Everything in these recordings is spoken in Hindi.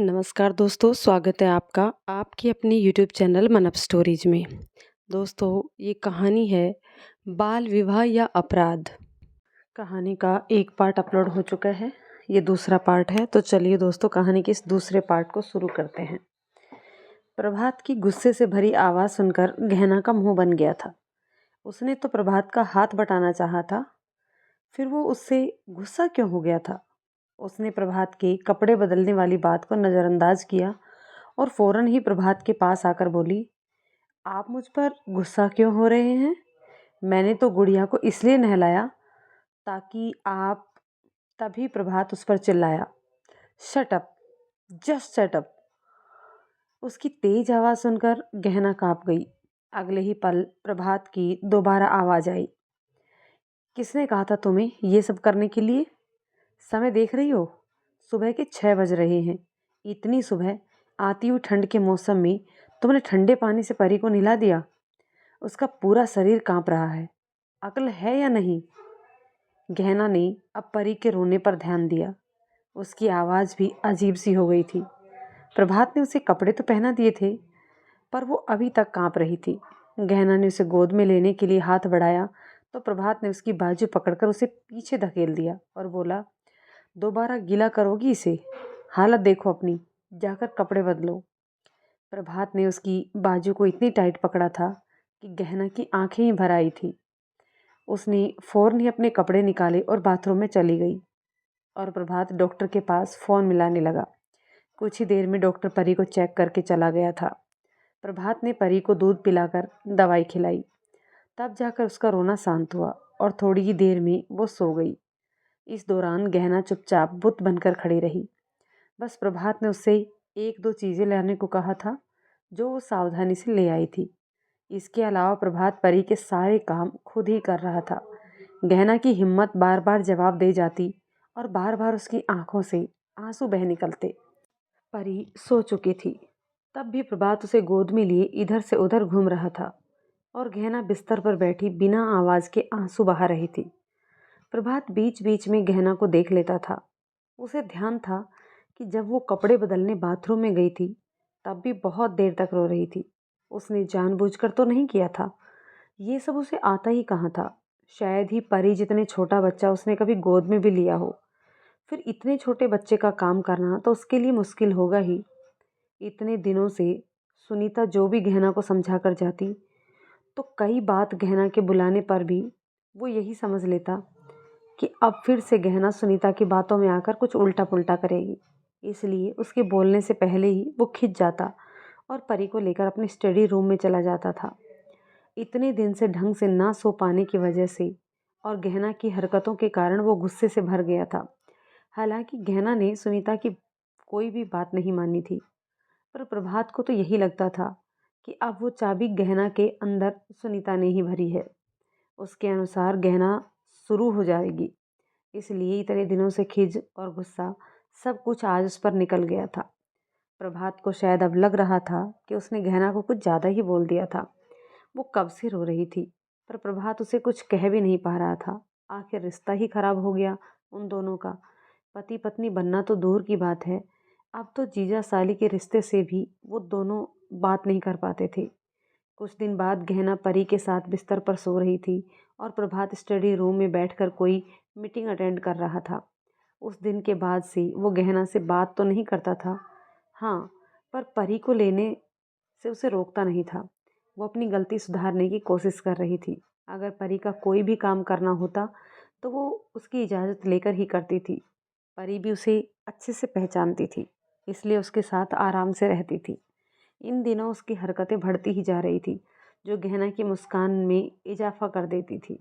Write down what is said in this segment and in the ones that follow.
नमस्कार दोस्तों, स्वागत है आपका आपकी अपनी यूट्यूब चैनल मनप स्टोरीज में। दोस्तों, ये कहानी है बाल विवाह या अपराध। कहानी का एक पार्ट अपलोड हो चुका है, ये दूसरा पार्ट है। तो चलिए दोस्तों, कहानी के इस दूसरे पार्ट को शुरू करते हैं। प्रभात की गुस्से से भरी आवाज़ सुनकर गहना का मुंह बन गया था। उसने तो प्रभात का हाथ बटाना चाहा था, फिर वो उससे गुस्सा क्यों हो गया था। उसने प्रभात के कपड़े बदलने वाली बात को नज़रअंदाज किया और फौरन ही प्रभात के पास आकर बोली, आप मुझ पर गुस्सा क्यों हो रहे हैं? मैंने तो गुड़िया को इसलिए नहलाया ताकि आप। तभी प्रभात उस पर चिल्लाया, shut up, just shut up. उसकी तेज आवाज़ सुनकर गहना कांप गई। अगले ही पल प्रभात की दोबारा आवाज़ आई, किसने कहा था तुम्हें ये सब करने के लिए? समय देख रही हो, सुबह के 6 बज रहे हैं। इतनी सुबह आती हुई ठंड के मौसम में तुमने ठंडे पानी से परी को नहला दिया। उसका पूरा शरीर कांप रहा है। अक्ल है या नहीं? गहना ने अब परी के रोने पर ध्यान दिया। उसकी आवाज़ भी अजीब सी हो गई थी। प्रभात ने उसे कपड़े तो पहना दिए थे, पर वो अभी तक कांप रही थी। गहना ने उसे गोद में लेने के लिए हाथ बढ़ाया तो प्रभात ने उसकी बाजू पकड़कर उसे पीछे धकेल दिया और बोला, दोबारा गीला करोगी इसे? हालत देखो अपनी, जाकर कपड़े बदलो। प्रभात ने उसकी बाजू को इतनी टाइट पकड़ा था कि गहना की आंखें ही भर आई थी। उसने फौरन ही अपने कपड़े निकाले और बाथरूम में चली गई और प्रभात डॉक्टर के पास फ़ोन मिलाने लगा। कुछ ही देर में डॉक्टर परी को चेक करके चला गया था। प्रभात ने परी को दूध पिलाकर दवाई खिलाई, तब जाकर उसका रोना शांत हुआ और थोड़ी ही देर में वो सो गई। इस दौरान गहना चुपचाप बुत बनकर खड़ी रही। बस प्रभात ने उससे एक दो चीज़ें लाने को कहा था, जो वो सावधानी से ले आई थी। इसके अलावा प्रभात परी के सारे काम खुद ही कर रहा था। गहना की हिम्मत बार बार जवाब दे जाती और बार बार उसकी आंखों से आंसू बह निकलते। परी सो चुकी थी, तब भी प्रभात उसे गोद में लिए इधर से उधर घूम रहा था और गहना बिस्तर पर बैठी बिना आवाज़ के आंसू बहा रही थी। प्रभात बीच बीच में गहना को देख लेता था। उसे ध्यान था कि जब वो कपड़े बदलने बाथरूम में गई थी, तब भी बहुत देर तक रो रही थी। उसने जानबूझकर तो नहीं किया था। ये सब उसे आता ही कहाँ था। शायद ही परी जितने छोटा बच्चा उसने कभी गोद में भी लिया हो। फिर इतने छोटे बच्चे का काम करना तो उसके लिए मुश्किल होगा ही। इतने दिनों से सुनीता जो भी गहना को समझा कर जाती, तो कई बात गहना के बुलाने पर भी वो यही समझ लेता कि अब फिर से गहना सुनीता की बातों में आकर कुछ उल्टा पुल्टा करेगी। इसलिए उसके बोलने से पहले ही वो खिंच जाता और परी को लेकर अपने स्टडी रूम में चला जाता था। इतने दिन से ढंग से ना सो पाने की वजह से और गहना की हरकतों के कारण वो गुस्से से भर गया था। हालांकि गहना ने सुनीता की कोई भी बात नहीं मानी थी, पर प्रभात को तो यही लगता था कि अब वो चाबी गहना के अंदर सुनीता ने ही भरी है। उसके अनुसार गहना शुरू हो जाएगी। इसलिए इतने दिनों से खिज और गुस्सा सब कुछ आज उस पर निकल गया था। प्रभात को शायद अब लग रहा था कि उसने गहना को कुछ ज़्यादा ही बोल दिया था। वो कब से रो रही थी, पर प्रभात उसे कुछ कह भी नहीं पा रहा था। आखिर रिश्ता ही खराब हो गया उन दोनों का। पति पत्नी बनना तो दूर की बात है, अब तो जीजा साली के रिश्ते से भी वो दोनों बात नहीं कर पाते थे। कुछ दिन बाद गहना परी के साथ बिस्तर पर सो रही थी और प्रभात स्टडी रूम में बैठकर कोई मीटिंग अटेंड कर रहा था। उस दिन के बाद से वो गहना से बात तो नहीं करता था, हाँ, पर परी को लेने से उसे रोकता नहीं था। वो अपनी गलती सुधारने की कोशिश कर रही थी। अगर परी का कोई भी काम करना होता तो वो उसकी इजाज़त लेकर ही करती थी। परी भी उसे अच्छे से पहचानती थी, इसलिए उसके साथ आराम से रहती थी। इन दिनों उसकी हरकतें बढ़ती ही जा रही थी, जो गहना की मुस्कान में इजाफा कर देती थी।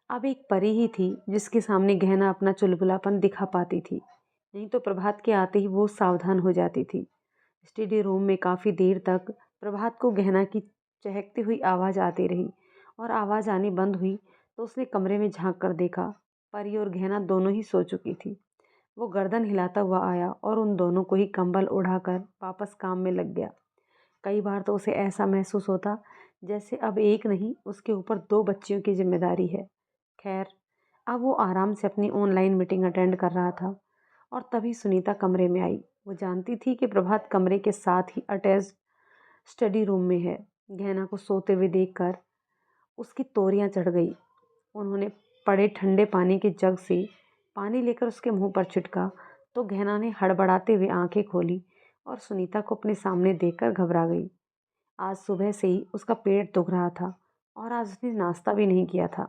अब एक परी ही थी जिसके सामने गहना अपना चुलबुलापन दिखा पाती थी, नहीं तो प्रभात के आते ही वो सावधान हो जाती थी। स्टडी रूम में काफ़ी देर तक प्रभात को गहना की चहकती हुई आवाज़ आती रही और आवाज़ आनी बंद हुई तो उसने कमरे में झांक कर देखा। परी और गहना दोनों ही सो चुकी थी। वो गर्दन हिलाता हुआ आया और उन दोनों को ही कंबल उड़ाकर वापस काम में लग गया। कई बार तो उसे ऐसा महसूस होता जैसे अब एक नहीं, उसके ऊपर 2 बच्चियों की जिम्मेदारी है। खैर, अब वो आराम से अपनी ऑनलाइन मीटिंग अटेंड कर रहा था और तभी सुनीता कमरे में आई। वो जानती थी कि प्रभात कमरे के साथ ही अटैच्ड स्टडी रूम में है। गहना को सोते हुए देखकर उसकी तोरियां चढ़ गई। उन्होंने पड़े ठंडे पानी के जग से पानी लेकर उसके मुंह पर छिड़का तो गहना ने हड़बड़ाते हुए आंखें खोली और सुनीता को अपने सामने देखकर घबरा गई। आज सुबह से ही उसका पेट दुख रहा था और आज उसने नाश्ता भी नहीं किया था।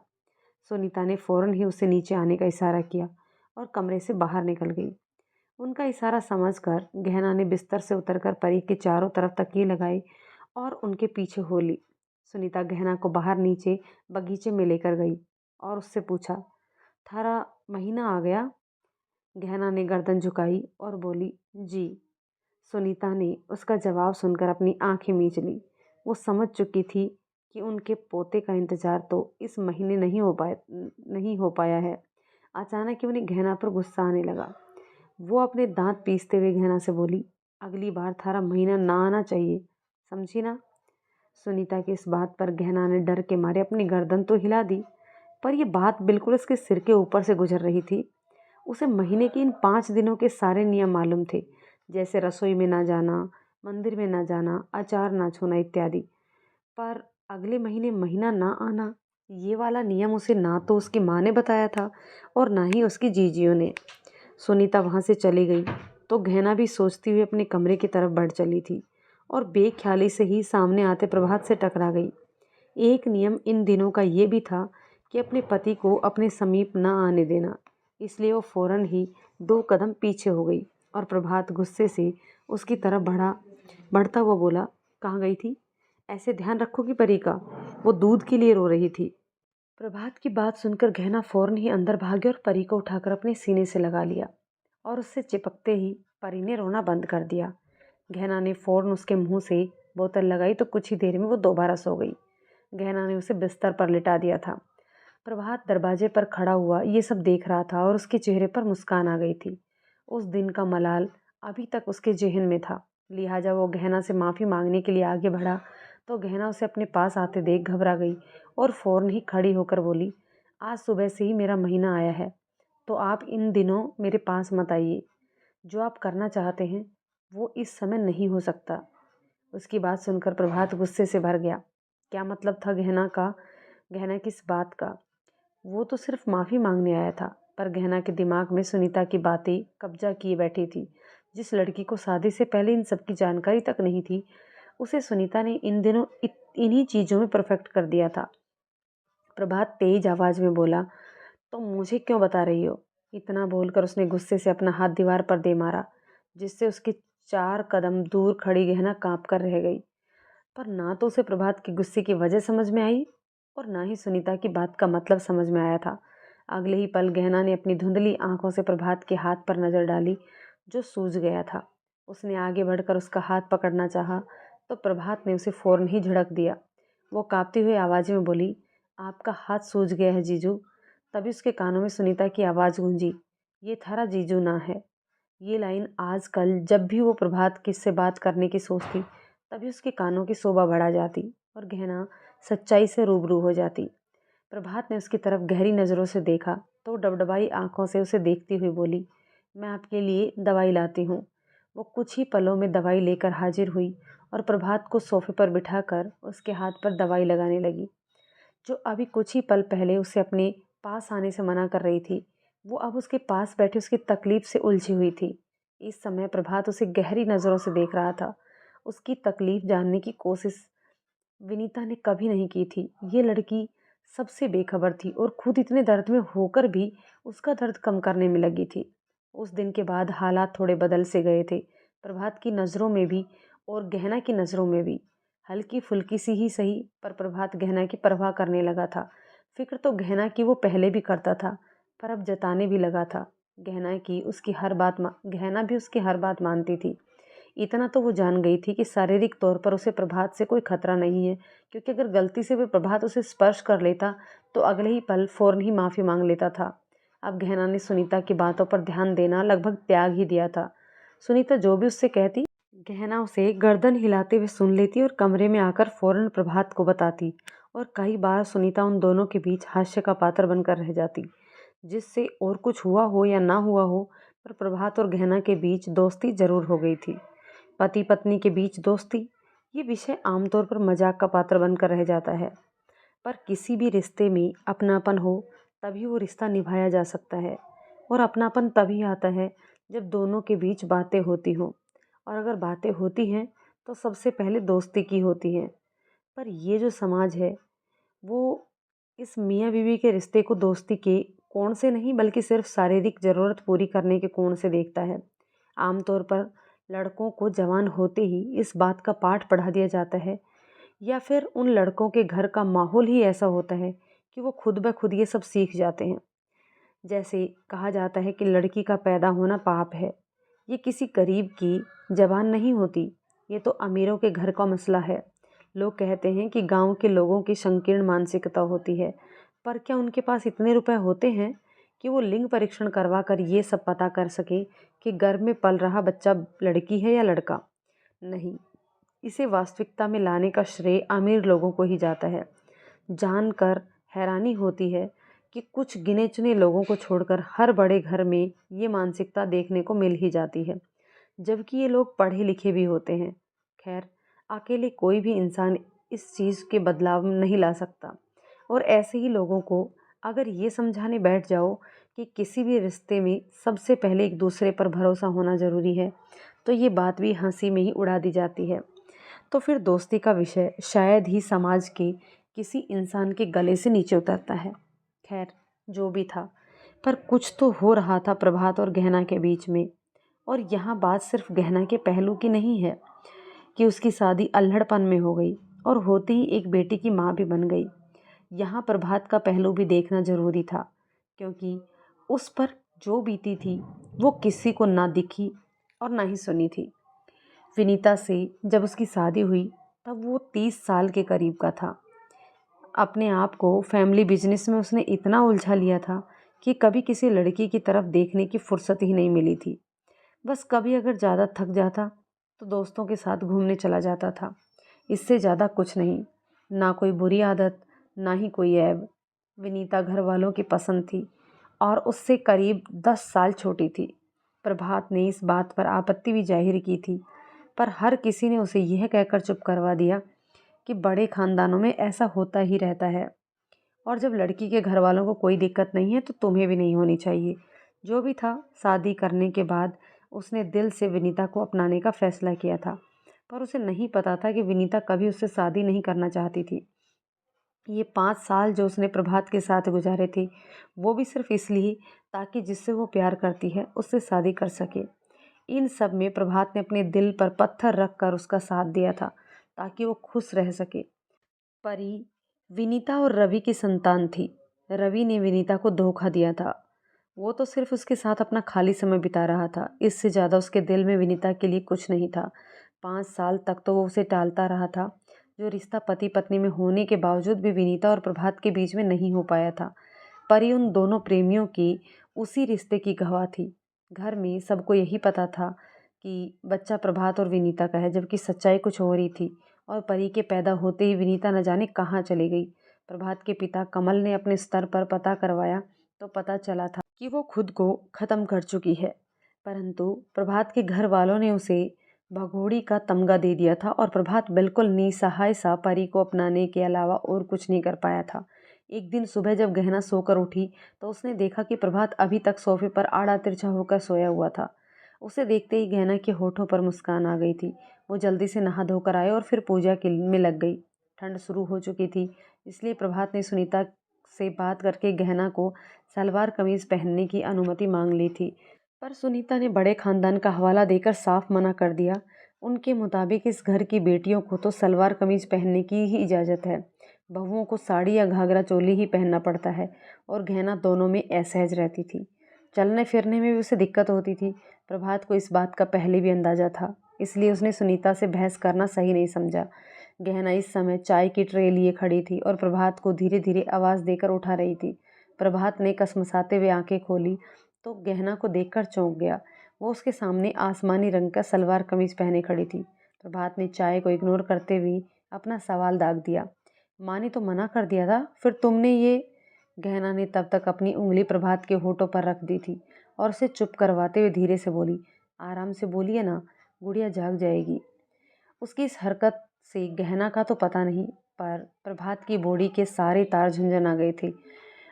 सुनीता ने फौरन ही उसे नीचे आने का इशारा किया और कमरे से बाहर निकल गई। उनका इशारा समझकर गहना ने बिस्तर से उतरकर परी के चारों तरफ तकिए लगाए और उनके पीछे हो ली। सुनीता गहना को बाहर नीचे बगीचे में लेकर गई और उससे पूछा, थारा महीना आ गया? गहना ने गर्दन झुकाई और बोली, जी। सुनीता ने उसका जवाब सुनकर अपनी आंखें मींच ली। वो समझ चुकी थी कि उनके पोते का इंतजार तो इस महीने नहीं हो पाया है। अचानक ही उन्हें गहना पर गुस्सा आने लगा। वो अपने दांत पीसते हुए गहना से बोली, अगली बार थारा महीना ना आना चाहिए, समझी ना? सुनीता की इस बात पर गहना ने डर के मारे अपनी गर्दन तो हिला दी, पर यह बात बिल्कुल उसके सिर के ऊपर से गुजर रही थी। उसे महीने के इन 5 दिनों के सारे नियम मालूम थे, जैसे रसोई में ना जाना, मंदिर में ना जाना, अचार ना छूना इत्यादि। पर अगले महीने महीना ना आना, ये वाला नियम उसे ना तो उसकी माँ ने बताया था और ना ही उसकी जीजियों ने। सुनीता वहाँ से चली गई तो गहना भी सोचती हुई अपने कमरे की तरफ बढ़ चली थी और बेख्याली से ही सामने आते प्रभात से टकरा गई। एक नियम इन दिनों का ये भी था कि अपने पति को अपने समीप न आने देना, इसलिए वो फौरन ही 2 कदम पीछे हो गई और प्रभात गुस्से से उसकी तरफ बढ़ता हुआ बोला, कहाँ गई थी? ऐसे ध्यान रखोगी परी का? वो दूध के लिए रो रही थी। प्रभात की बात सुनकर गहना फौरन ही अंदर भागी और परी को उठाकर अपने सीने से लगा लिया और उससे चिपकते ही परी ने रोना बंद कर दिया। गहना ने फौरन उसके मुंह से बोतल लगाई तो कुछ ही देर में वो दोबारा सो गई। गहना ने उसे बिस्तर पर लिटा दिया था। प्रभात दरवाजे पर खड़ा हुआ ये सब देख रहा था और उसके चेहरे पर मुस्कान आ गई थी। उस दिन का मलाल अभी तक उसके जेहन में था, लिहाजा वो गहना से माफ़ी मांगने के लिए आगे बढ़ा तो गहना उसे अपने पास आते देख घबरा गई और फौरन ही खड़ी होकर बोली, आज सुबह से ही मेरा महीना आया है, तो आप इन दिनों मेरे पास मत आइए। जो आप करना चाहते हैं वो इस समय नहीं हो सकता। उसकी बात सुनकर प्रभात गुस्से से भर गया। क्या मतलब था गहना की इस बात का? वो तो सिर्फ माफ़ी मांगने आया था, पर गहना के दिमाग में सुनीता की बातें कब्जा किए बैठी थी। जिस लड़की को शादी से पहले इन सब की जानकारी तक नहीं थी, उसे सुनीता ने इन दिनों इन्हीं चीज़ों में परफेक्ट कर दिया था। प्रभात तेज आवाज़ में बोला, तो मुझे क्यों बता रही हो? इतना बोलकर उसने गुस्से से अपना हाथ दीवार पर दे मारा, जिससे उसकी 4 कदम दूर खड़ी गहना कांप कर रह गई। पर ना तो उसे प्रभात के गुस्से की वजह समझ में आई और ना ही सुनीता की बात का मतलब समझ में आया था। अगले ही पल गहना ने अपनी धुंधली आंखों से प्रभात के हाथ पर नजर डाली, जो सूज गया था। उसने आगे बढ़कर उसका हाथ पकड़ना चाहा तो प्रभात ने उसे फौरन ही झड़क दिया। वो कांपती हुई आवाज़ में बोली, आपका हाथ सूज गया है जीजू। तभी उसके कानों में सुनीता की आवाज़ गूंजी, ये थारा जीजू ना है। ये लाइन आजकल जब भी वो प्रभात किससे बात करने की सोचती, तभी उसके कानों की शोभा बढ़ा जाती और गहना सच्चाई से रूबरू हो जाती। प्रभात ने उसकी तरफ गहरी नज़रों से देखा तो डबडबाई आंखों से उसे देखती हुई बोली, मैं आपके लिए दवाई लाती हूँ। वो कुछ ही पलों में दवाई लेकर हाजिर हुई और प्रभात को सोफे पर बिठाकर उसके हाथ पर दवाई लगाने लगी। जो अभी कुछ ही पल पहले उसे अपने पास आने से मना कर रही थी, वो अब उसके पास बैठे उसकी तकलीफ से उलझी हुई थी। इस समय प्रभात उसे गहरी नज़रों से देख रहा था। उसकी तकलीफ जानने की कोशिश विनीता ने कभी नहीं की थी। ये लड़की सबसे बेखबर थी और खुद इतने दर्द में होकर भी उसका दर्द कम करने में लगी थी। उस दिन के बाद हालात थोड़े बदल से गए थे। प्रभात की नज़रों में भी और गहना की नज़रों में भी। हल्की फुल्की सी ही सही, पर प्रभात गहना की परवाह करने लगा था। फिक्र तो गहना की वो पहले भी करता था, पर अब जताने भी लगा था। गहना भी उसकी हर बात मानती थी। इतना तो वो जान गई थी कि शारीरिक तौर पर उसे प्रभात से कोई खतरा नहीं है, क्योंकि अगर गलती से भी प्रभात उसे स्पर्श कर लेता तो अगले ही पल फौरन ही माफ़ी मांग लेता था। अब गहना ने सुनीता की बातों पर ध्यान देना लगभग त्याग ही दिया था। सुनीता जो भी उससे कहती, गहना उसे गर्दन हिलाते हुए सुन लेती और कमरे में आकर फौरन प्रभात को बताती। और कई बार सुनीता उन दोनों के बीच हास्य का पात्र बनकर रह जाती, जिससे और कुछ हुआ हो या ना हुआ हो, पर प्रभात और गहना के बीच दोस्ती जरूर हो गई थी। पति पत्नी के बीच दोस्ती, ये विषय आमतौर पर मजाक का पात्र बनकर रह जाता है। पर किसी भी रिश्ते में अपनापन हो तभी वो रिश्ता निभाया जा सकता है। और अपनापन तभी आता है जब दोनों के बीच बातें होती हों। और अगर बातें होती हैं तो सबसे पहले दोस्ती की होती हैं। पर ये जो समाज है वो इस मियाँ बीवी के रिश्ते को दोस्ती के कोण से नहीं बल्कि सिर्फ शारीरिक ज़रूरत पूरी करने के कोण से देखता है। आमतौर पर लड़कों को जवान होते ही इस बात का पाठ पढ़ा दिया जाता है, या फिर उन लड़कों के घर का माहौल ही ऐसा होता है कि वो खुद ब खुद ये सब सीख जाते हैं। जैसे कहा जाता है कि लड़की का पैदा होना पाप है। ये किसी गरीब की जबान नहीं होती, ये तो अमीरों के घर का मसला है। लोग कहते हैं कि गांव के लोगों की संकीर्ण मानसिकता होती है, पर क्या उनके पास इतने रुपए होते हैं कि वो लिंग परीक्षण करवा कर ये सब पता कर सके कि गर्भ में पल रहा बच्चा लड़की है या लड़का? नहीं, इसे वास्तविकता में लाने का श्रेय अमीर लोगों को ही जाता है। जानकर हैरानी होती है कि कुछ गिने चुने लोगों को छोड़कर हर बड़े घर में ये मानसिकता देखने को मिल ही जाती है, जबकि ये लोग पढ़े लिखे भी होते हैं। खैर, अकेले कोई भी इंसान इस चीज़ के बदलाव नहीं ला सकता। और ऐसे ही लोगों को अगर ये समझाने बैठ जाओ कि किसी भी रिश्ते में सबसे पहले एक दूसरे पर भरोसा होना ज़रूरी है, तो ये बात भी हंसी में ही उड़ा दी जाती है। तो फिर दोस्ती का विषय शायद ही समाज के किसी इंसान के गले से नीचे उतरता है। खैर, जो भी था, पर कुछ तो हो रहा था प्रभात और गहना के बीच में। और यहाँ बात सिर्फ गहना के पहलू की नहीं है कि उसकी शादी अल्हड़पन में हो गई और होते ही एक बेटी की माँ भी बन गई। यहाँ प्रभात का पहलू भी देखना जरूरी था, क्योंकि उस पर जो बीती थी वो किसी को ना दिखी और ना ही सुनी थी। विनीता से जब उसकी शादी हुई तब वो 30 साल के करीब का था। अपने आप को फैमिली बिजनेस में उसने इतना उलझा लिया था कि कभी किसी लड़की की तरफ देखने की फुर्सत ही नहीं मिली थी। बस कभी अगर ज़्यादा थक जाता तो दोस्तों के साथ घूमने चला जाता था। इससे ज़्यादा कुछ नहीं। ना कोई बुरी आदत, ना ही कोई ऐब। विनीता घर वालों की पसंद थी और उससे करीब 10 साल छोटी थी। प्रभात ने इस बात पर आपत्ति भी जाहिर की थी, पर हर किसी ने उसे यह कहकर चुप करवा दिया कि बड़े खानदानों में ऐसा होता ही रहता है, और जब लड़की के घर वालों को कोई दिक्कत नहीं है तो तुम्हें भी नहीं होनी चाहिए। जो भी था, शादी करने के बाद उसने दिल से विनीता को अपनाने का फैसला किया था, पर उसे नहीं पता था कि विनीता कभी उससे शादी नहीं करना चाहती थी। ये 5 साल जो उसने प्रभात के साथ गुजारे थे, वो भी सिर्फ इसलिए ताकि जिससे वो प्यार करती है उससे शादी कर सके। इन सब में प्रभात ने अपने दिल पर पत्थर रख कर उसका साथ दिया था ताकि वो खुश रह सके। परी विनीता और रवि की संतान थी। रवि ने विनीता को धोखा दिया था। वो तो सिर्फ उसके साथ अपना खाली समय बिता रहा था, इससे ज़्यादा उसके दिल में विनीता के लिए कुछ नहीं था। 5 साल तक तो वो उसे टालता रहा था। जो रिश्ता पति पत्नी में होने के बावजूद भी विनीता और प्रभात के बीच में नहीं हो पाया था। परी उन दोनों प्रेमियों की उसी रिश्ते की गवाह थी। घर में सबको यही पता था कि बच्चा प्रभात और विनीता का है, जबकि सच्चाई कुछ और ही थी। और परी के पैदा होते ही विनीता न जाने कहाँ चली गई। प्रभात के पिता कमल ने अपने स्तर पर पता करवाया तो पता चला था कि वो खुद को ख़त्म कर चुकी है। परंतु प्रभात के घर वालों ने उसे भगोड़ी का तमगा दे दिया था और प्रभात बिल्कुल निसहाय सा परी को अपनाने के अलावा और कुछ नहीं कर पाया था। एक दिन सुबह जब गहना सोकर उठी तो उसने देखा कि प्रभात अभी तक सोफे पर आड़ा तिरछा होकर सोया हुआ था। उसे देखते ही गहना के होठों पर मुस्कान आ गई थी। वो जल्दी से नहा धोकर आए और फिर पूजा के में लग गई। ठंड शुरू हो चुकी थी, इसलिए प्रभात ने सुनीता से बात करके गहना को सलवार कमीज पहनने की अनुमति मांग ली थी। पर सुनीता ने बड़े खानदान का हवाला देकर साफ मना कर दिया। उनके मुताबिक इस घर की बेटियों को तो सलवार कमीज पहनने की ही इजाज़त है। बहुओं को साड़ी या घाघरा चोली ही पहनना पड़ता है, और गहना दोनों में असहज रहती थी। चलने फिरने में भी उसे दिक्कत होती थी। प्रभात को इस बात का पहले भी अंदाजा था, इसलिए उसने सुनीता से बहस करना सही नहीं समझा। गहना इस समय चाय की ट्रे लिए खड़ी थी और प्रभात को धीरे धीरे आवाज़ देकर उठा रही थी। प्रभात ने कसमसाते हुए आंखें खोली तो गहना को देखकर चौंक गया। वो उसके सामने आसमानी रंग का सलवार कमीज पहने खड़ी थी। प्रभात ने चाय को इग्नोर करते हुए अपना सवाल दाग दिया। माँ ने तो मना कर दिया था, फिर तुमने ये? गहना ने तब तक अपनी उंगली प्रभात के होठों पर रख दी थी और उसे चुप करवाते हुए धीरे से बोली, आराम से बोलिए ना, गुड़िया जाग जाएगी। उसकी इस हरकत से गहना का तो पता नहीं, पर प्रभात की बॉडी के सारे तार झंझना गए थे।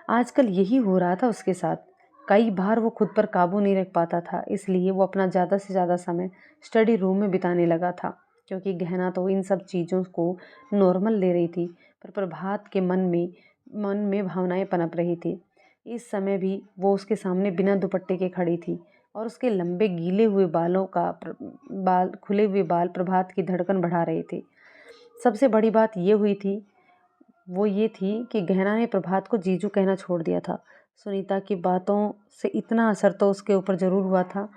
आजकल यही हो रहा था उसके साथ। कई बार वो खुद पर काबू नहीं रख पाता था, इसलिए वो अपना ज़्यादा से ज़्यादा समय स्टडी रूम में बिताने लगा था, क्योंकि गहना तो इन सब चीज़ों को नॉर्मल ले रही थी, पर प्रभात के मन में भावनाएं पनप रही थी। इस समय भी वो उसके सामने बिना दुपट्टे के खड़ी थी और उसके लंबे गीले हुए खुले हुए बाल प्रभात की धड़कन बढ़ा रहे थे। सबसे बड़ी बात ये थी कि गहना ने प्रभात को जीजू कहना छोड़ दिया था। सुनीता की बातों से इतना असर तो उसके ऊपर ज़रूर हुआ था।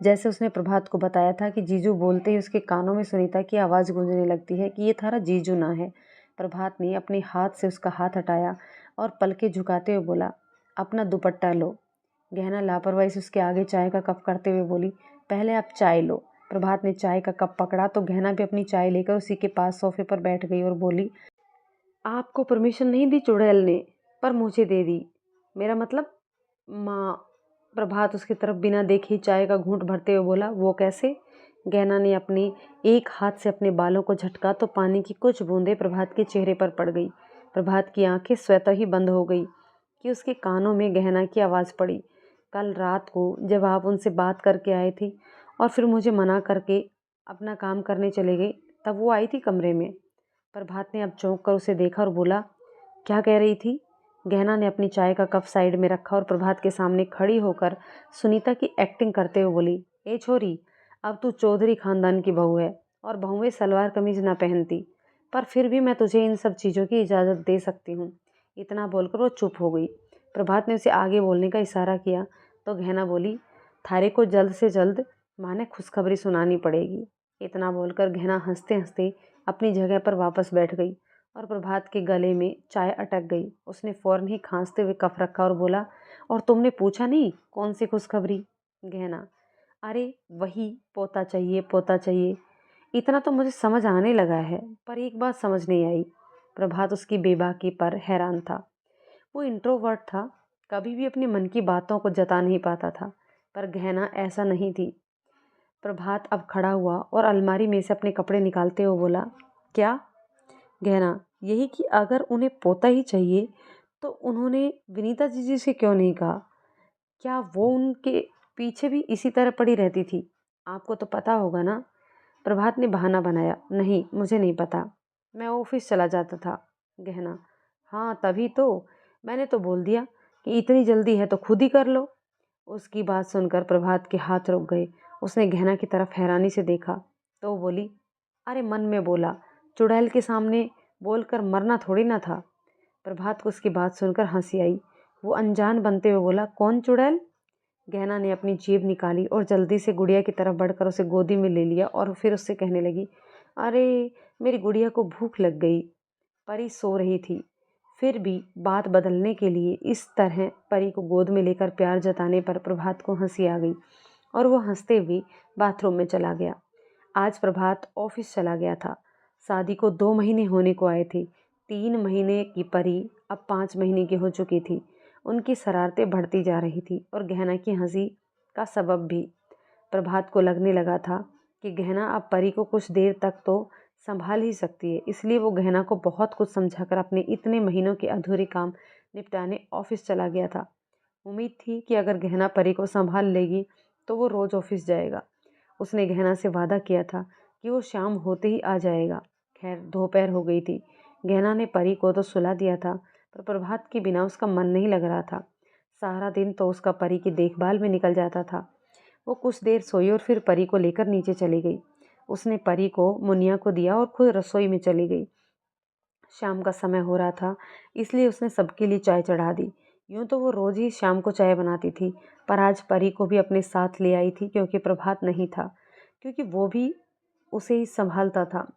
जैसे उसने प्रभात को बताया था कि जीजू बोलते ही उसके कानों में सुनीता की आवाज़ गूंजने लगती है कि ये थारा जीजू ना है। प्रभात ने अपने हाथ से उसका हाथ हटाया और पलके झुकाते हुए बोला, अपना दुपट्टा लो। गहना लापरवाही से उसके आगे चाय का कप करते हुए बोली, पहले आप चाय लो। प्रभात ने चाय का कप पकड़ा तो गहना भी अपनी चाय लेकर उसी के पास सोफे पर बैठ गई और बोली, आपको परमिशन नहीं दी चुड़ैल ने, पर मुझे दे दी। मेरा मतलब माँ। प्रभात उसकी तरफ बिना देखे ही चाय का घूंट भरते हुए बोला, वो कैसे? गहना ने अपने एक हाथ से अपने बालों को झटका तो पानी की कुछ बूंदें प्रभात के चेहरे पर पड़ गई। प्रभात की आंखें स्वतः ही बंद हो गई कि उसके कानों में गहना की आवाज़ पड़ी, कल रात को जब आप उनसे बात करके आए थे और फिर मुझे मना करके अपना काम करने चले गए, तब वो आई थी कमरे में। प्रभात ने अब चौंक कर उसे देखा और बोला, क्या कह रही थी? गहना ने अपनी चाय का कप साइड में रखा और प्रभात के सामने खड़ी होकर सुनीता की एक्टिंग करते हुए बोली, ए छोरी, अब तू चौधरी खानदान की बहू है और बहुएं सलवार कमीज ना पहनती, पर फिर भी मैं तुझे इन सब चीज़ों की इजाज़त दे सकती हूँ। इतना बोलकर वो चुप हो गई। प्रभात ने उसे आगे बोलने का इशारा किया तो गहना बोली, थारे को जल्द से जल्द माँ ने खुशखबरी सुनानी पड़ेगी। इतना बोलकर गहना हंसते हंसते अपनी जगह पर वापस बैठ गई और प्रभात के गले में चाय अटक गई। उसने फ़ौरन ही खांसते हुए कप रखा और बोला, और तुमने पूछा नहीं कौन सी खुशखबरी? गहना, अरे वही, पोता चाहिए पोता चाहिए। इतना तो मुझे समझ आने लगा है, पर एक बात समझ नहीं आई। प्रभात उसकी बेबाकी पर हैरान था। वो इंट्रोवर्ट था, कभी भी अपने मन की बातों को जता नहीं पाता था, पर गहना ऐसा नहीं थी। प्रभात अब खड़ा हुआ और अलमारी में से अपने कपड़े निकालते हुए बोला, क्या? गहना, यही कि अगर उन्हें पोता ही चाहिए तो उन्होंने विनीता जीजी से क्यों नहीं कहा? क्या वो उनके पीछे भी इसी तरह पड़ी रहती थी? आपको तो पता होगा ना। प्रभात ने बहाना बनाया, नहीं मुझे नहीं पता, मैं ऑफिस चला जाता था। गहना, हाँ तभी तो मैंने तो बोल दिया कि इतनी जल्दी है तो खुद ही कर लो। उसकी बात सुनकर प्रभात के हाथ रुक गए। उसने गहना की तरफ हैरानी से देखा तो वो बोली, अरे मन में बोला, चुड़ैल के सामने बोलकर मरना थोड़ी ना था। प्रभात को उसकी बात सुनकर हंसी आई। वो अनजान बनते हुए बोला, कौन चुड़ैल? गहना ने अपनी जेब निकाली और जल्दी से गुड़िया की तरफ बढ़कर उसे गोदी में ले लिया और फिर उससे कहने लगी, अरे मेरी गुड़िया को भूख लग गई। परी सो रही थी। फिर भी बात बदलने के लिए इस तरह परी को गोद में लेकर प्यार जताने पर प्रभात को हंसी आ गई और वो हंसते हुए बाथरूम में चला गया। आज प्रभात ऑफिस चला गया था। शादी को 2 महीने होने को आए थे। 3 महीने की परी अब 5 महीने की हो चुकी थी। उनकी शरारतें बढ़ती जा रही थी और गहना की हंसी का सबब भी। प्रभात को लगने लगा था कि गहना अब परी को कुछ देर तक तो संभाल ही सकती है, इसलिए वो गहना को बहुत कुछ समझाकर अपने इतने महीनों के अधूरे काम निपटाने ऑफिस चला गया था। उम्मीद थी कि अगर गहना परी को संभाल लेगी तो वो रोज़ ऑफिस जाएगा। उसने गहना से वादा किया था कि वो शाम होते ही आ जाएगा। खैर दोपहर हो गई थी। गहना ने परी को तो सुला दिया था, पर प्रभात के बिना उसका मन नहीं लग रहा था। सारा दिन तो उसका परी की देखभाल में निकल जाता था। वो कुछ देर सोई और फिर परी को लेकर नीचे चली गई। उसने परी को मुनिया को दिया और खुद रसोई में चली गई। शाम का समय हो रहा था, इसलिए उसने सबके लिए चाय चढ़ा दी। यूँ तो वो रोज़ ही शाम को चाय बनाती थी, पर आज परी को भी अपने साथ ले आई थी क्योंकि प्रभात नहीं था, क्योंकि वो भी उसे ही संभालता था।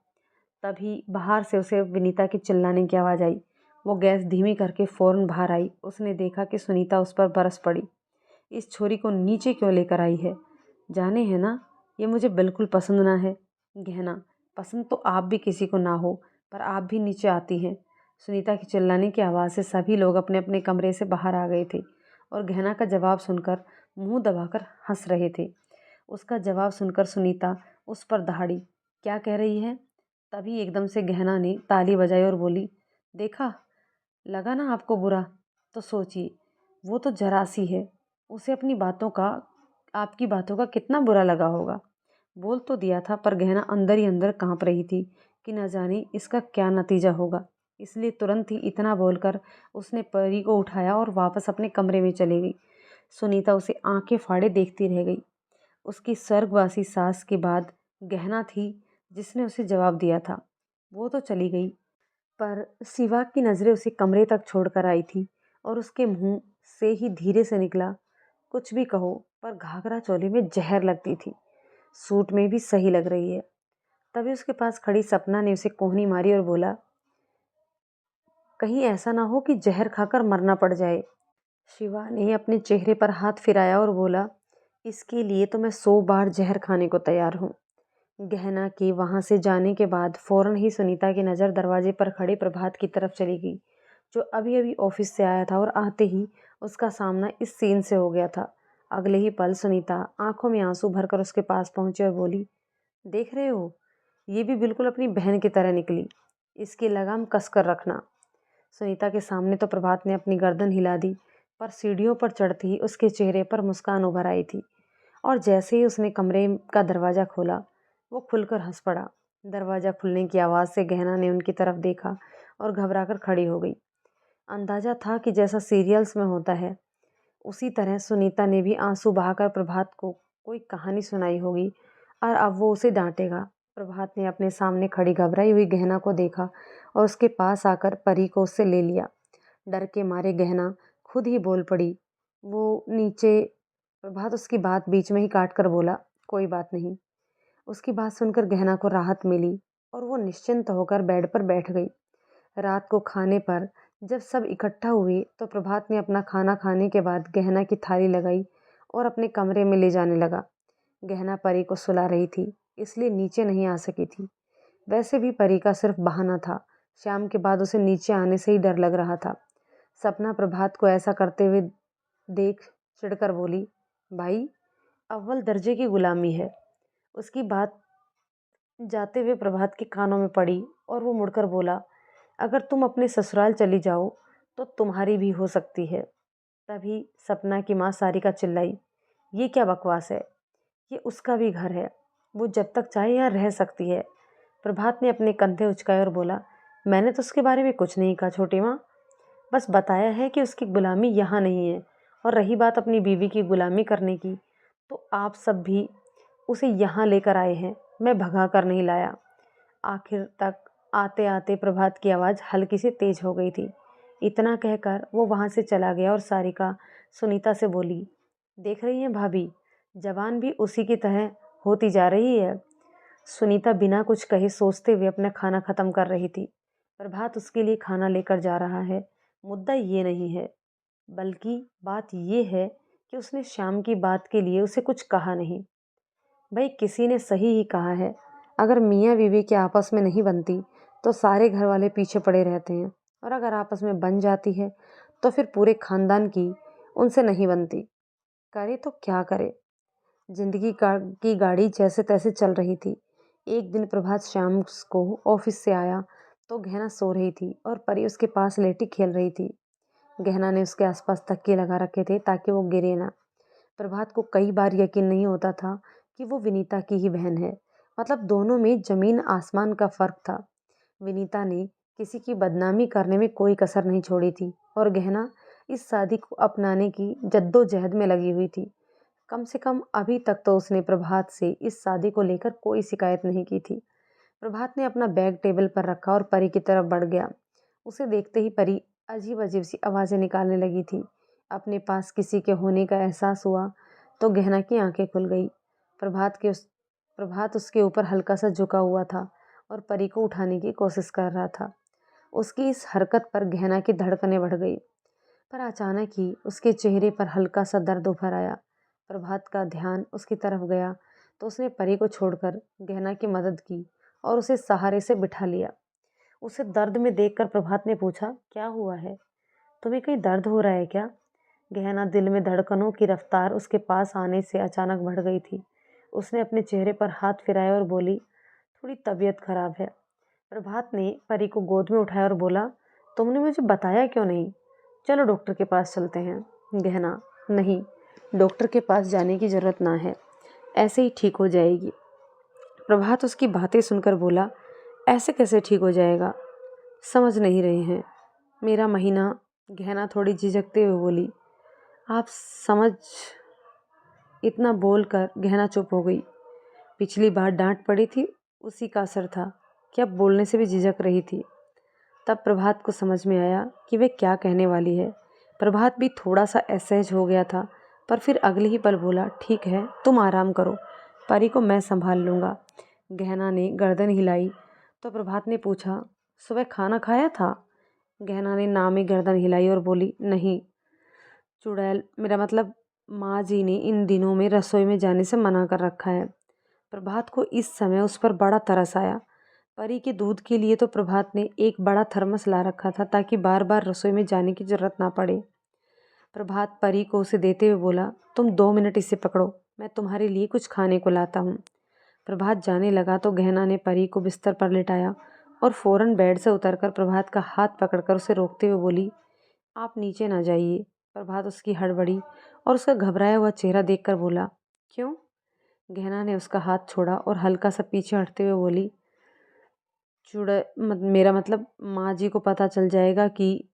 तभी बाहर से उसे विनीता की चिल्लाने की आवाज़ आई। वो गैस धीमी करके फ़ौरन बाहर आई। उसने देखा कि सुनीता उस पर बरस पड़ी। इस छोरी को नीचे क्यों लेकर आई है? जाने है ना, ये मुझे बिल्कुल पसंद ना है। गहना, पसंद तो आप भी किसी को ना हो, पर आप भी नीचे आती हैं। सुनीता की चिल्लाने की आवाज़ से सभी लोग अपने अपने कमरे से बाहर आ गए थे और गहना का जवाब सुनकर मुंह दबाकर हंस रहे थे। उसका जवाब सुनकर सुनीता उस पर दहाड़ी, क्या कह रही है? तभी एकदम से गहना ने ताली बजाई और बोली, देखा, लगा ना आपको बुरा? तो सोचिए, वो तो जरा सी है, उसे अपनी बातों का, आपकी बातों का कितना बुरा लगा होगा। बोल तो दिया था, पर गहना अंदर ही अंदर कांप रही थी कि न जाने इसका क्या नतीजा होगा। इसलिए तुरंत ही इतना बोलकर उसने परी को उठाया और वापस अपने कमरे में चली गई। सुनीता उसे आंखें फाड़े देखती रह गई। उसकी स्वर्गवासी सास के बाद गहना थी जिसने उसे जवाब दिया था। वो तो चली गई, पर सिवा की नज़रें उसे कमरे तक छोड़कर आई थी और उसके मुंह से ही धीरे से निकला, कुछ भी कहो, पर घाघरा चोली में जहर लगती थी, सूट में भी सही लग रही है। तभी उसके पास खड़ी सपना ने उसे कोहनी मारी और बोला, कहीं ऐसा ना हो कि जहर खाकर मरना पड़ जाए। शिवा ने अपने चेहरे पर हाथ फिराया और बोला, इसके लिए तो मैं 100 बार जहर खाने को तैयार हूँ। गहना के वहां से जाने के बाद फौरन ही सुनीता की नज़र दरवाजे पर खड़े प्रभात की तरफ चली गई, जो अभी अभी ऑफिस से आया था और आते ही उसका सामना इस सीन से हो गया था। अगले ही पल सुनीता आंखों में आंसू भरकर उसके पास पहुंची और बोली, देख रहे हो, ये भी बिल्कुल अपनी बहन की तरह निकली, इसकी लगाम कसकर रखना। सुनीता के सामने तो प्रभात ने अपनी गर्दन हिला दी, पर सीढ़ियों पर चढ़ते ही उसके चेहरे पर मुस्कान उभर आई थी और जैसे ही उसने कमरे का दरवाज़ा खोला, वो खुलकर हंस पड़ा। दरवाज़ा खुलने की आवाज़ से गहना ने उनकी तरफ देखा और घबराकर खड़ी हो गई। अंदाजा था कि जैसा सीरियल्स में होता है, उसी तरह सुनीता ने भी आंसू बहाकर प्रभात को कोई कहानी सुनाई होगी और अब वो उसे डांटेगा। प्रभात ने अपने सामने खड़ी घबराई हुई गहना को देखा और उसके पास आकर परी को उससे ले लिया। डर के मारे गहना खुद ही बोल पड़ी, वो नीचे। प्रभात उसकी बात बीच में ही काट कर बोला, कोई बात नहीं। उसकी बात सुनकर गहना को राहत मिली और वो निश्चिंत होकर बेड पर बैठ गई। रात को खाने पर जब सब इकट्ठा हुए तो प्रभात ने अपना खाना खाने के बाद गहना की थाली लगाई और अपने कमरे में ले जाने लगा। गहना परी को सुला रही थी, इसलिए नीचे नहीं आ सकी थी। वैसे भी परी का सिर्फ बहाना था, शाम के बाद उसे नीचे आने से ही डर लग रहा था। सपना प्रभात को ऐसा करते हुए देख चिढ़कर बोली, भाई, अव्वल दर्जे की गुलामी है। उसकी बात जाते हुए प्रभात के कानों में पड़ी और वो मुड़कर बोला, अगर तुम अपने ससुराल चली जाओ तो तुम्हारी भी हो सकती है। तभी सपना की माँ सारिका चिल्लाई, ये क्या बकवास है, ये उसका भी घर है, वो जब तक चाहे यहाँ रह सकती है। प्रभात ने अपने कंधे उचकाए और बोला, मैंने तो उसके बारे में कुछ नहीं कहा छोटी माँ, बस बताया है कि उसकी गुलामी यहाँ नहीं है। और रही बात अपनी बीवी की गुलामी करने की, तो आप सब भी उसे यहाँ लेकर आए हैं, मैं भगा कर नहीं लाया। आखिर तक आते आते प्रभात की आवाज़ हल्की सी तेज हो गई थी। इतना कहकर वो वहाँ से चला गया और सारिका सुनीता से बोली, देख रही हैं भाभी, जवान भी उसी की तरह होती जा रही है। सुनीता बिना कुछ कहे सोचते हुए अपना खाना खत्म कर रही थी। प्रभात उसके लिए खाना लेकर जा रहा है, मुद्दा ये नहीं है, बल्कि बात ये है कि उसने शाम की बात के लिए उसे कुछ कहा नहीं। भाई, किसी ने सही ही कहा है, अगर मियाँ बीवी के आपस में नहीं बनती तो सारे घर वाले पीछे पड़े रहते हैं, और अगर आपस में बन जाती है तो फिर पूरे खानदान की उनसे नहीं बनती। करे तो क्या करे, जिंदगी की गाड़ी जैसे तैसे चल रही थी। एक दिन प्रभात शाम को ऑफिस से आया तो गहना सो रही थी और परी उसके पास लेटी खेल रही थी। गहना ने उसके आसपास तकिए लगा रखे थे ताकि वो गिरे ना। प्रभात को कई बार यकीन नहीं होता था कि वो विनीता की ही बहन है। मतलब दोनों में जमीन आसमान का फर्क था। विनीता ने किसी की बदनामी करने में कोई कसर नहीं छोड़ी थी और गहना इस शादी को अपनाने की जद्दोजहद में लगी हुई थी। कम से कम अभी तक तो उसने प्रभात से इस शादी को लेकर कोई शिकायत नहीं की थी। प्रभात ने अपना बैग टेबल पर रखा और परी की तरफ बढ़ गया। उसे देखते ही परी अजीब अजीब सी आवाज़ें निकालने लगी थी। अपने पास किसी के होने का एहसास हुआ तो गहना की आंखें खुल गई। प्रभात उसके ऊपर हल्का सा झुका हुआ था और परी को उठाने की कोशिश कर रहा था। उसकी इस हरकत पर गहना की धड़कनें बढ़ गई, पर अचानक ही उसके चेहरे पर हल्का सा दर्द उभर आया। प्रभात का ध्यान उसकी तरफ गया तो उसने परी को छोड़कर गहना की मदद की और उसे सहारे से बिठा लिया। उसे दर्द में देखकर प्रभात ने पूछा, क्या हुआ है, तुम्हें कहीं दर्द हो रहा है क्या? गहना दिल में धड़कनों की रफ्तार उसके पास आने से अचानक बढ़ गई थी। उसने अपने चेहरे पर हाथ फिराया और बोली, थोड़ी तबीयत खराब है। प्रभात ने परी को गोद में उठाया और बोला, तुमने मुझे बताया क्यों नहीं? चलो डॉक्टर के पास चलते हैं। गहना, नहीं, डॉक्टर के पास जाने की जरूरत ना है, ऐसे ही ठीक हो जाएगी। प्रभात उसकी बातें सुनकर बोला, ऐसे कैसे ठीक हो जाएगा? समझ नहीं रहे हैं, मेरा महीना। गहना थोड़ी झिझकते हुए बोली, आप समझ। इतना बोलकर गहना चुप हो गई। पिछली बार डांट पड़ी थी, उसी का असर था कि अब बोलने से भी झिझक रही थी। तब प्रभात को समझ में आया कि वे क्या कहने वाली है। प्रभात भी थोड़ा सा असहज हो गया था, पर फिर अगले ही पल बोला, ठीक है, तुम आराम करो, परी को मैं संभाल लूँगा। गहना ने गर्दन हिलाई तो प्रभात ने पूछा, सुबह खाना खाया था? गहना ने नामी गर्दन हिलाई और बोली, नहीं चुड़ैल, मेरा मतलब माँ जी ने इन दिनों में रसोई में जाने से मना कर रखा है। प्रभात को इस समय उस पर बड़ा तरस आया। परी के दूध के लिए तो प्रभात ने एक बड़ा थर्मस ला रखा था ताकि बार बार रसोई में जाने की जरूरत ना पड़े। प्रभात परी को उसे देते हुए बोला, तुम 2 मिनट इसे पकड़ो, मैं तुम्हारे लिए कुछ खाने को लाता हूँ। प्रभात जाने लगा तो गहना ने परी को बिस्तर पर लिटाया और फौरन बेड से उतरकर प्रभात का हाथ पकड़कर उसे रोकते हुए बोली, आप नीचे ना जाइए। प्रभात उसकी हड़बड़ी और उसका घबराया हुआ चेहरा देखकर बोला, क्यों? गहना ने उसका हाथ छोड़ा और हल्का सा पीछे हटते हुए बोली, मेरा मतलब माँ जी को पता चल जाएगा कि,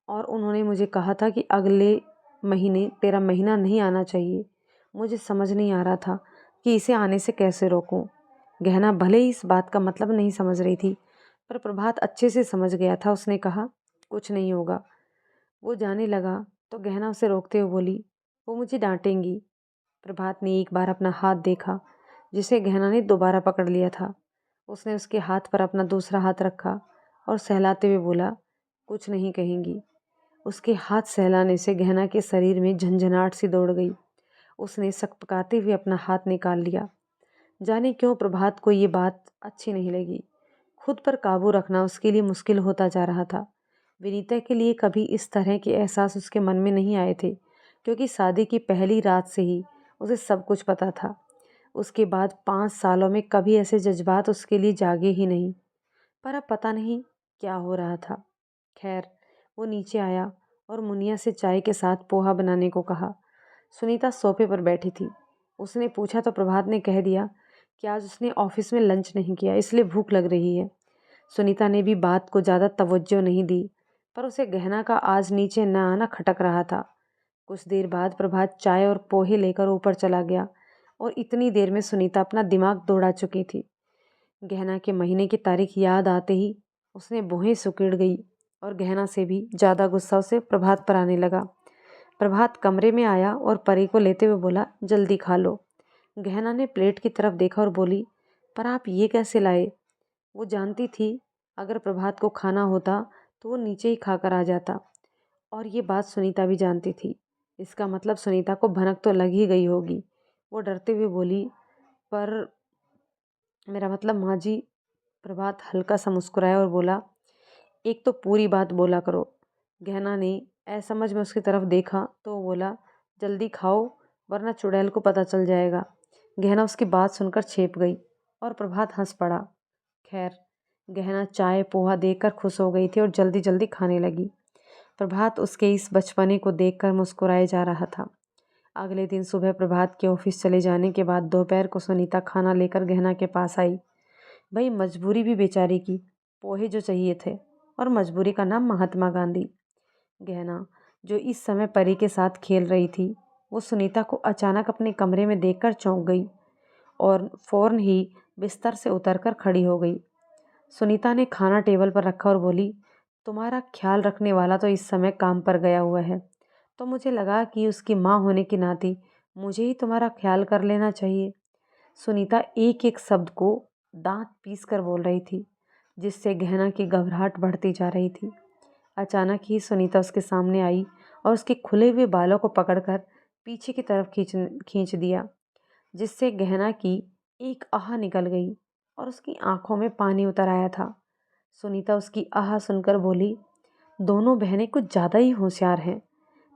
और उन्होंने मुझे कहा था कि अगले महीने तेरा महीना नहीं आना चाहिए। मुझे समझ नहीं आ रहा था कि इसे आने से कैसे रोकूं। गहना भले ही इस बात का मतलब नहीं समझ रही थी, पर प्रभात अच्छे से समझ गया था। उसने कहा, कुछ नहीं होगा। वो जाने लगा तो गहना उसे रोकते हुए बोली, वो मुझे डांटेंगी। प्रभात ने एक बार अपना हाथ देखा जिसे गहना ने दोबारा पकड़ लिया था। उसने उसके हाथ पर अपना दूसरा हाथ रखा और सहलाते हुए बोला, कुछ नहीं कहेंगी। उसके हाथ सहलाने से गहना के शरीर में झंझनाहट सी दौड़ गई। उसने सकपकाते हुए अपना हाथ निकाल लिया। जाने क्यों प्रभात को ये बात अच्छी नहीं लगी। खुद पर काबू रखना उसके लिए मुश्किल होता जा रहा था। विनीता के लिए कभी इस तरह के एहसास उसके मन में नहीं आए थे, क्योंकि शादी की पहली रात से ही उसे सब कुछ पता था। उसके बाद 5 सालों में कभी ऐसे जज्बात उसके लिए जागे ही नहीं। पर अब पता नहीं क्या हो रहा था। खैर, वो नीचे आया और मुनिया से चाय के साथ पोहा बनाने को कहा। सुनीता सोफे पर बैठी थी। उसने पूछा तो प्रभात ने कह दिया कि आज उसने ऑफिस में लंच नहीं किया, इसलिए भूख लग रही है। सुनीता ने भी बात को ज़्यादा तवज्जो नहीं दी, पर उसे गहना का आज नीचे न आना खटक रहा था। कुछ देर बाद प्रभात चाय और पोहे लेकर ऊपर चला गया और इतनी देर में सुनीता अपना दिमाग दौड़ा चुकी थी। गहना के महीने की तारीख याद आते ही उसने भौहें सुकेड़ गई और गहना से भी ज़्यादा गुस्सा उसे प्रभात पर आने लगा। प्रभात कमरे में आया और परी को लेते हुए बोला, जल्दी खा लो। गहना ने प्लेट की तरफ देखा और बोली, पर आप ये कैसे लाए? वो जानती थी अगर प्रभात को खाना होता तो वो नीचे ही खाकर आ जाता, और ये बात सुनीता भी जानती थी। इसका मतलब सुनीता को भनक तो लग ही गई होगी। वो डरते हुए बोली, पर मेरा मतलब माँ जी। प्रभात हल्का सा मुस्कुराया और बोला, एक तो पूरी बात बोला करो। गहना ने असमझ में उसकी तरफ देखा तो वो बोला, जल्दी खाओ वरना चुड़ैल को पता चल जाएगा। गहना उसकी बात सुनकर छेप गई और प्रभात हंस पड़ा। खैर, गहना चाय पोहा देखकर खुश हो गई थी और जल्दी जल्दी खाने लगी। प्रभात उसके इस बचपने को देखकर मुस्कुराए जा रहा था। अगले दिन सुबह प्रभात के ऑफिस चले जाने के बाद दोपहर को सुनीता खाना लेकर गहना के पास आई। भाई मजबूरी भी बेचारी की, पोहे जो चाहिए थे, और मजबूरी का नाम महात्मा गांधी। गहना, जो इस समय परी के साथ खेल रही थी, वो सुनीता को अचानक अपने कमरे में देखकर चौंक गई और फौरन ही बिस्तर से उतरकर खड़ी हो गई। सुनीता ने खाना टेबल पर रखा और बोली, तुम्हारा ख्याल रखने वाला तो इस समय काम पर गया हुआ है, तो मुझे लगा कि उसकी माँ होने की नाती मुझे ही तुम्हारा ख्याल कर लेना चाहिए। सुनीता एक एक शब्द को दांत पीस कर बोल रही थी, जिससे गहना की घबराहट बढ़ती जा रही थी। अचानक ही सुनीता उसके सामने आई और उसके खुले हुए बालों को पकड़कर पीछे की तरफ खींच दिया, जिससे गहना की एक आह निकल गई और उसकी आंखों में पानी उतर आया था। सुनीता उसकी आह सुनकर बोली, दोनों बहनें कुछ ज़्यादा ही होशियार हैं।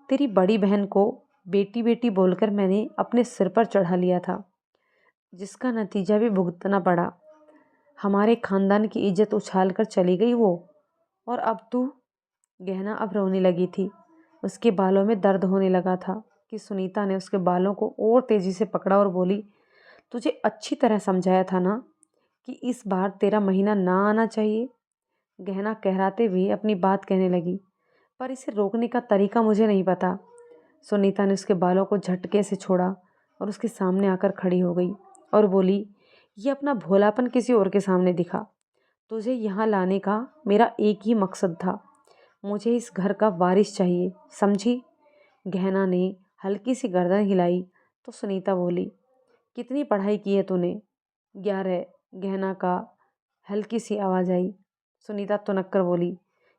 तेरी बड़ी बहन को बेटी बेटी बोलकर मैंने अपने सिर पर चढ़ा लिया था, जिसका नतीजा भी भुगतना पड़ा। हमारे खानदान की इज्जत उछाल कर चली गई वो। और अब तू। गहना अब रोने लगी थी। उसके बालों में दर्द होने लगा था कि सुनीता ने उसके बालों को और तेजी से पकड़ा और बोली, तुझे अच्छी तरह समझाया था ना कि इस बार तेरा महीना ना आना चाहिए। गहना कहराते हुए अपनी बात कहने लगी, पर इसे रोकने का तरीका मुझे नहीं पता। सुनीता ने उसके बालों को झटके से छोड़ा और उसके सामने आकर खड़ी हो गई और बोली, ये अपना भोलापन किसी और के सामने दिखा। तुझे यहाँ लाने का मेरा एक ही मकसद था, मुझे इस घर का वारिस चाहिए, समझी। गहना ने हल्की सी गर्दन हिलाई तो सुनीता बोली, कितनी पढ़ाई की है तूने। 11। गहना का हल्की सी आवाज़ आई। सुनीता तुनक्कर बोली,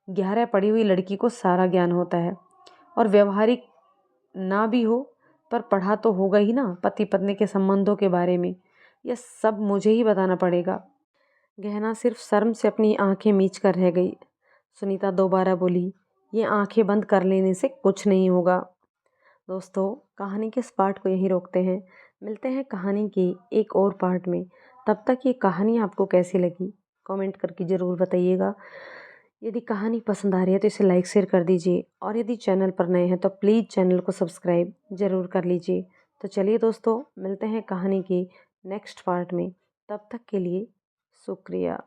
11 पढ़ी हुई लड़की को सारा ज्ञान होता है, और व्यवहारिक ना भी हो पर पढ़ा तो होगा ही ना पति पत्नी के संबंधों के बारे में। यह सब मुझे ही बताना पड़ेगा। गहना सिर्फ शर्म से अपनी आंखें मीच कर रह गई। सुनीता दोबारा बोली, ये आंखें बंद कर लेने से कुछ नहीं होगा। दोस्तों, कहानी के इस पार्ट को यहीं रोकते हैं। मिलते हैं कहानी के एक और पार्ट में। तब तक ये कहानी आपको कैसी लगी कमेंट करके ज़रूर बताइएगा। यदि कहानी पसंद आ रही है तो इसे लाइक शेयर कर दीजिए, और यदि चैनल पर नए हैं तो प्लीज़ चैनल को सब्सक्राइब ज़रूर कर लीजिए। तो चलिए दोस्तों, मिलते हैं कहानी के नेक्स्ट पार्ट में। तब तक के लिए शुक्रिया।